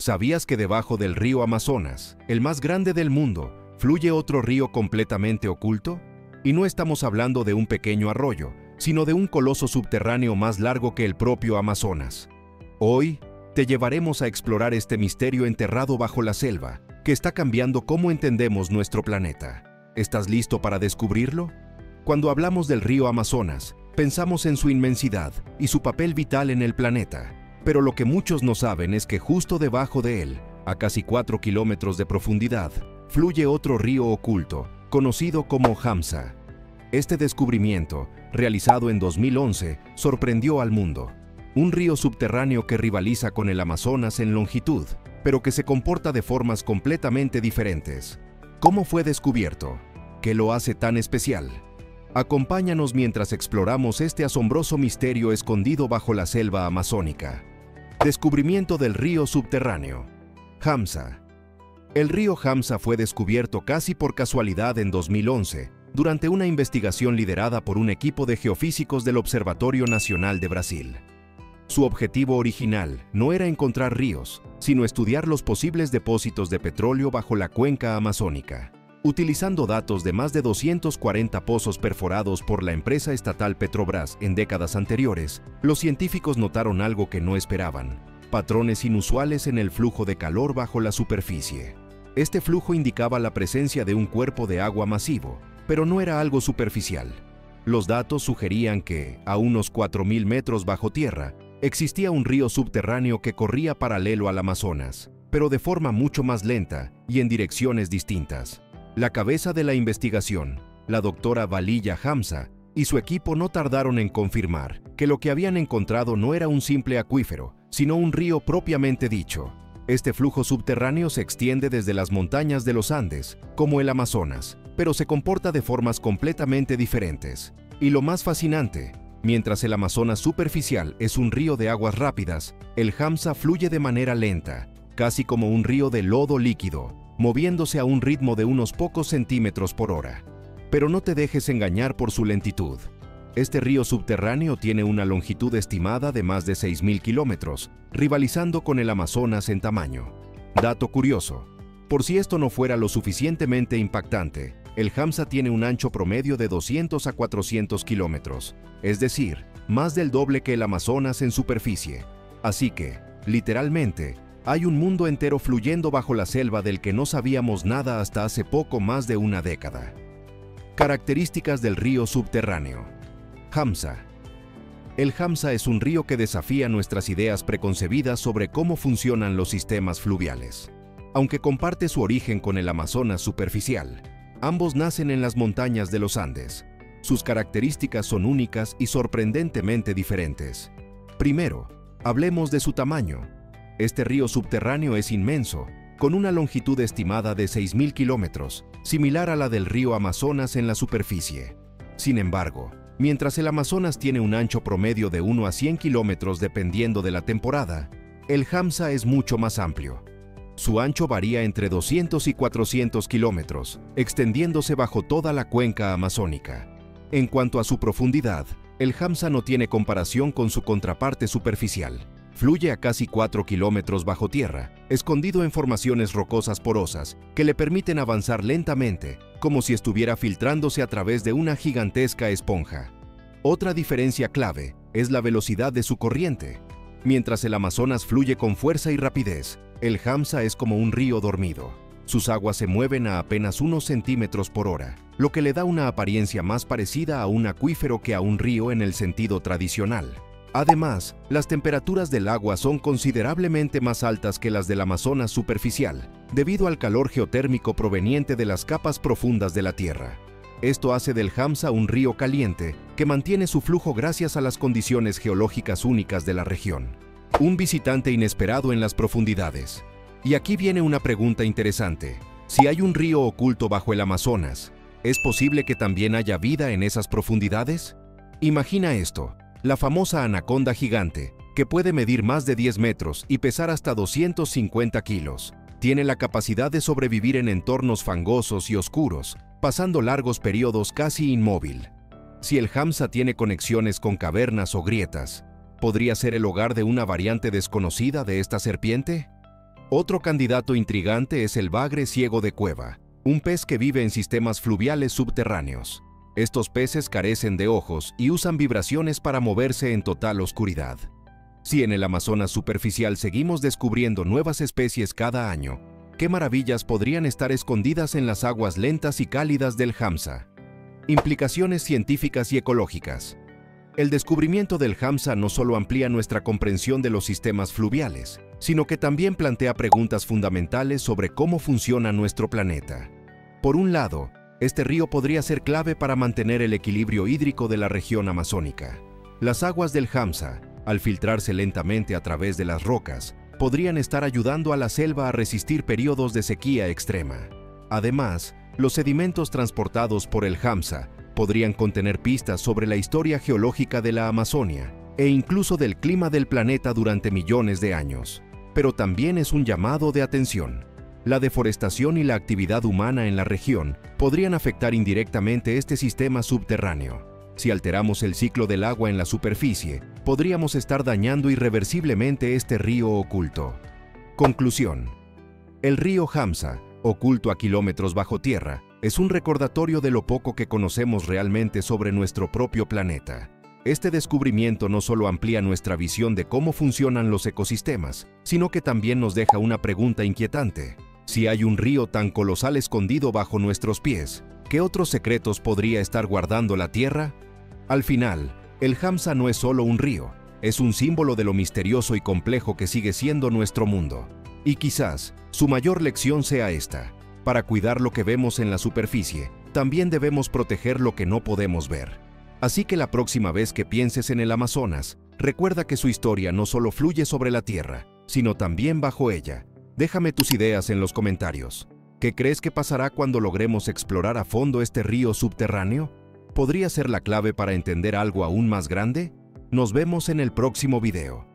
¿Sabías que debajo del río Amazonas, el más grande del mundo, fluye otro río completamente oculto? Y no estamos hablando de un pequeño arroyo, sino de un coloso subterráneo más largo que el propio Amazonas. Hoy, te llevaremos a explorar este misterio enterrado bajo la selva, que está cambiando cómo entendemos nuestro planeta. ¿Estás listo para descubrirlo? Cuando hablamos del río Amazonas, pensamos en su inmensidad y su papel vital en el planeta. Pero lo que muchos no saben es que justo debajo de él, a casi 4 kilómetros de profundidad, fluye otro río oculto, conocido como Hamza. Este descubrimiento, realizado en 2011, sorprendió al mundo. Un río subterráneo que rivaliza con el Amazonas en longitud, pero que se comporta de formas completamente diferentes. ¿Cómo fue descubierto? ¿Qué lo hace tan especial? Acompáñanos mientras exploramos este asombroso misterio escondido bajo la selva amazónica. Descubrimiento del río subterráneo. Hamza. El río Hamza fue descubierto casi por casualidad en 2011, durante una investigación liderada por un equipo de geofísicos del Observatorio Nacional de Brasil. Su objetivo original no era encontrar ríos, sino estudiar los posibles depósitos de petróleo bajo la cuenca amazónica. Utilizando datos de más de 240 pozos perforados por la empresa estatal Petrobras en décadas anteriores, los científicos notaron algo que no esperaban: patrones inusuales en el flujo de calor bajo la superficie. Este flujo indicaba la presencia de un cuerpo de agua masivo, pero no era algo superficial. Los datos sugerían que, a unos 4.000 metros bajo tierra, existía un río subterráneo que corría paralelo al Amazonas, pero de forma mucho más lenta y en direcciones distintas. La cabeza de la investigación, la doctora Valilla Hamza, y su equipo no tardaron en confirmar que lo que habían encontrado no era un simple acuífero, sino un río propiamente dicho. Este flujo subterráneo se extiende desde las montañas de los Andes, como el Amazonas, pero se comporta de formas completamente diferentes. Y lo más fascinante, mientras el Amazonas superficial es un río de aguas rápidas, el Hamza fluye de manera lenta, casi como un río de lodo líquido, moviéndose a un ritmo de unos pocos centímetros por hora. Pero no te dejes engañar por su lentitud. Este río subterráneo tiene una longitud estimada de más de 6.000 kilómetros, rivalizando con el Amazonas en tamaño. Dato curioso: por si esto no fuera lo suficientemente impactante, el Hamza tiene un ancho promedio de 200 a 400 kilómetros, es decir, más del doble que el Amazonas en superficie. Así que, literalmente, hay un mundo entero fluyendo bajo la selva del que no sabíamos nada hasta hace poco más de una década. Características del río subterráneo. Hamza. El Hamza es un río que desafía nuestras ideas preconcebidas sobre cómo funcionan los sistemas fluviales. Aunque comparte su origen con el Amazonas superficial, ambos nacen en las montañas de los Andes. Sus características son únicas y sorprendentemente diferentes. Primero, hablemos de su tamaño. Este río subterráneo es inmenso, con una longitud estimada de 6.000 kilómetros, similar a la del río Amazonas en la superficie. Sin embargo, mientras el Amazonas tiene un ancho promedio de 1 a 100 kilómetros dependiendo de la temporada, el Hamza es mucho más amplio. Su ancho varía entre 200 y 400 kilómetros, extendiéndose bajo toda la cuenca amazónica. En cuanto a su profundidad, el Hamza no tiene comparación con su contraparte superficial. Fluye a casi 4 kilómetros bajo tierra, escondido en formaciones rocosas porosas que le permiten avanzar lentamente, como si estuviera filtrándose a través de una gigantesca esponja. Otra diferencia clave es la velocidad de su corriente. Mientras el Amazonas fluye con fuerza y rapidez, el Hamza es como un río dormido. Sus aguas se mueven a apenas unos centímetros por hora, lo que le da una apariencia más parecida a un acuífero que a un río en el sentido tradicional. Además, las temperaturas del agua son considerablemente más altas que las del Amazonas superficial, debido al calor geotérmico proveniente de las capas profundas de la Tierra. Esto hace del Hamza un río caliente que mantiene su flujo gracias a las condiciones geológicas únicas de la región. Un visitante inesperado en las profundidades. Y aquí viene una pregunta interesante. Si hay un río oculto bajo el Amazonas, ¿es posible que también haya vida en esas profundidades? Imagina esto: la famosa anaconda gigante, que puede medir más de 10 metros y pesar hasta 250 kilos, tiene la capacidad de sobrevivir en entornos fangosos y oscuros, pasando largos periodos casi inmóvil. Si el Hamza tiene conexiones con cavernas o grietas, ¿podría ser el hogar de una variante desconocida de esta serpiente? Otro candidato intrigante es el bagre ciego de cueva, un pez que vive en sistemas fluviales subterráneos. Estos peces carecen de ojos y usan vibraciones para moverse en total oscuridad. Si en el Amazonas superficial seguimos descubriendo nuevas especies cada año, ¿qué maravillas podrían estar escondidas en las aguas lentas y cálidas del Hamsa? Implicaciones científicas y ecológicas. El descubrimiento del Hamsa no solo amplía nuestra comprensión de los sistemas fluviales, sino que también plantea preguntas fundamentales sobre cómo funciona nuestro planeta. Por un lado, este río podría ser clave para mantener el equilibrio hídrico de la región amazónica. Las aguas del Hamsa, al filtrarse lentamente a través de las rocas, podrían estar ayudando a la selva a resistir periodos de sequía extrema. Además, los sedimentos transportados por el Hamsa podrían contener pistas sobre la historia geológica de la Amazonia e incluso del clima del planeta durante millones de años. Pero también es un llamado de atención. La deforestación y la actividad humana en la región podrían afectar indirectamente este sistema subterráneo. Si alteramos el ciclo del agua en la superficie, podríamos estar dañando irreversiblemente este río oculto. Conclusión. El río Hamsa, oculto a kilómetros bajo tierra, es un recordatorio de lo poco que conocemos realmente sobre nuestro propio planeta. Este descubrimiento no solo amplía nuestra visión de cómo funcionan los ecosistemas, sino que también nos deja una pregunta inquietante. Si hay un río tan colosal escondido bajo nuestros pies, ¿qué otros secretos podría estar guardando la Tierra? Al final, el Hamsa no es solo un río, es un símbolo de lo misterioso y complejo que sigue siendo nuestro mundo. Y quizás, su mayor lección sea esta: para cuidar lo que vemos en la superficie, también debemos proteger lo que no podemos ver. Así que la próxima vez que pienses en el Amazonas, recuerda que su historia no solo fluye sobre la Tierra, sino también bajo ella. Déjame tus ideas en los comentarios. ¿Qué crees que pasará cuando logremos explorar a fondo este río subterráneo? ¿Podría ser la clave para entender algo aún más grande? Nos vemos en el próximo video.